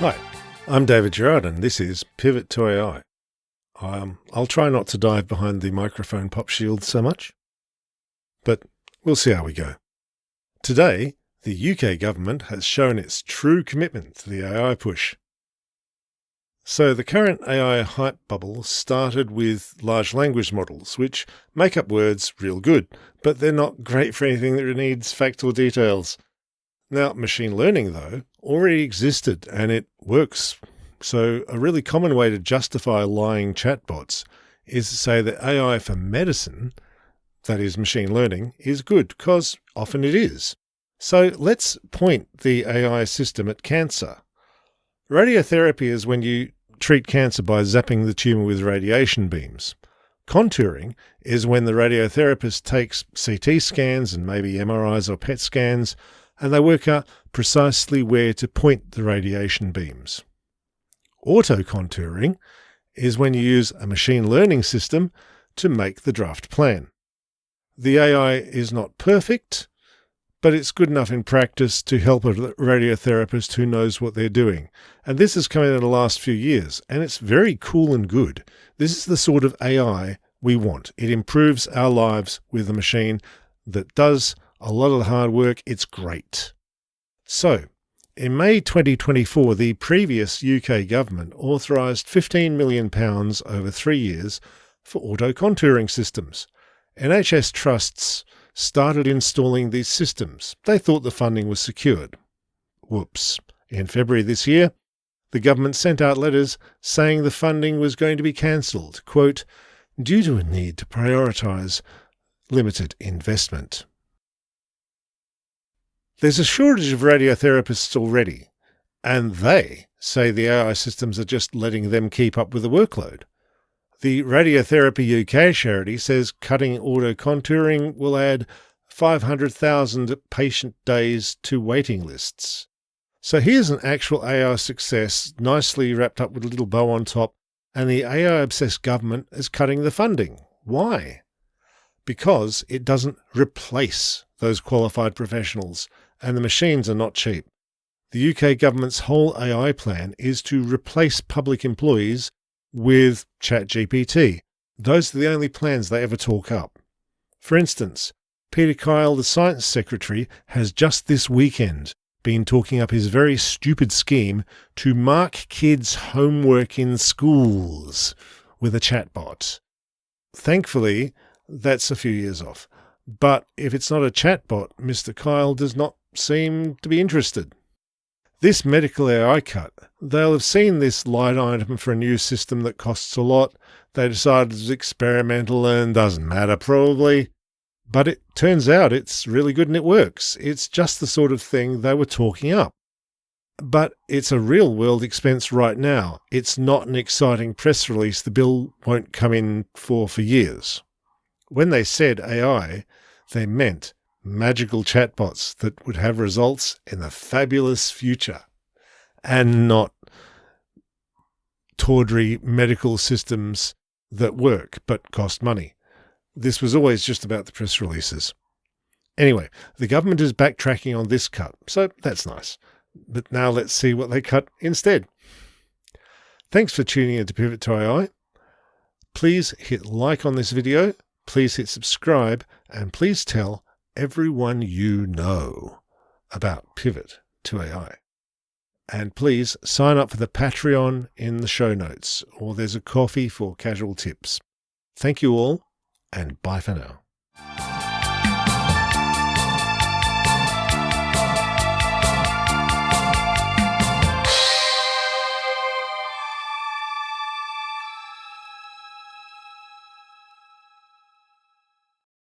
Hi, I'm David Gerard and this is Pivot to AI. I'll try not to dive behind the microphone pop shield so much, but we'll see how we go. Today, the UK government has shown its true commitment to the AI push. So the current AI hype bubble started with large language models, which make up words real good, but they're not great for anything that needs facts or details. Now, machine learning, though, already existed and it works. So a really common way to justify lying chatbots is to say that AI for medicine, that is machine learning, is good, because often it is. So let's point the AI system at cancer. Radiotherapy is when you treat cancer by zapping the tumour with radiation beams. Contouring is when the radiotherapist takes CT scans and maybe MRIs or PET scans, and they work out precisely where to point the radiation beams. Auto-contouring is when you use a machine learning system to make the draft plan. The AI is not perfect, but it's good enough in practice to help a radiotherapist who knows what they're doing. And this has come in the last few years, and it's very cool and good. This is the sort of AI we want. It improves our lives with a machine that does a lot of the hard work. It's great. So, in May 2024, the previous UK government authorised £15 million over 3 years for auto-contouring systems. NHS trusts started installing these systems. They thought the funding was secured. Whoops. In February this year, the government sent out letters saying the funding was going to be cancelled, quote, due to a need to prioritise limited investment. There's a shortage of radiotherapists already, and they say the AI systems are just letting them keep up with the workload. The Radiotherapy UK charity says cutting auto-contouring will add 500,000 patient days to waiting lists. So here's an actual AI success, nicely wrapped up with a little bow on top, and the AI-obsessed government is cutting the funding. Why? Because it doesn't replace those qualified professionals, and the machines are not cheap. The UK government's whole AI plan is to replace public employees with ChatGPT. Those are the only plans they ever talk up. For instance, Peter Kyle, the Science Secretary, has just this weekend been talking up his very stupid scheme to mark kids' homework in schools with a chatbot. Thankfully, that's a few years off. But if it's not a chatbot, Mr. Kyle does not seem to be interested. This medical AI cut, they'll have seen this light item for a new system that costs a lot. They decided it's experimental and doesn't matter probably. But it turns out it's really good and it works. It's just the sort of thing they were talking up. But it's a real-world expense right now. It's not an exciting press release the bill won't come in for years. When they said AI, they meant magical chatbots that would have results in the fabulous future, and not tawdry medical systems that work but cost money. This was always just about the press releases. Anyway, the government is backtracking on this cut, so that's nice. But now let's see what they cut instead. Thanks for tuning in to Pivot to AI. Please hit like on this video, please hit subscribe, and please tell everyone you know about Pivot to AI. And please sign up for the Patreon in the show notes, or there's a coffee for casual tips. Thank you all, and bye for now.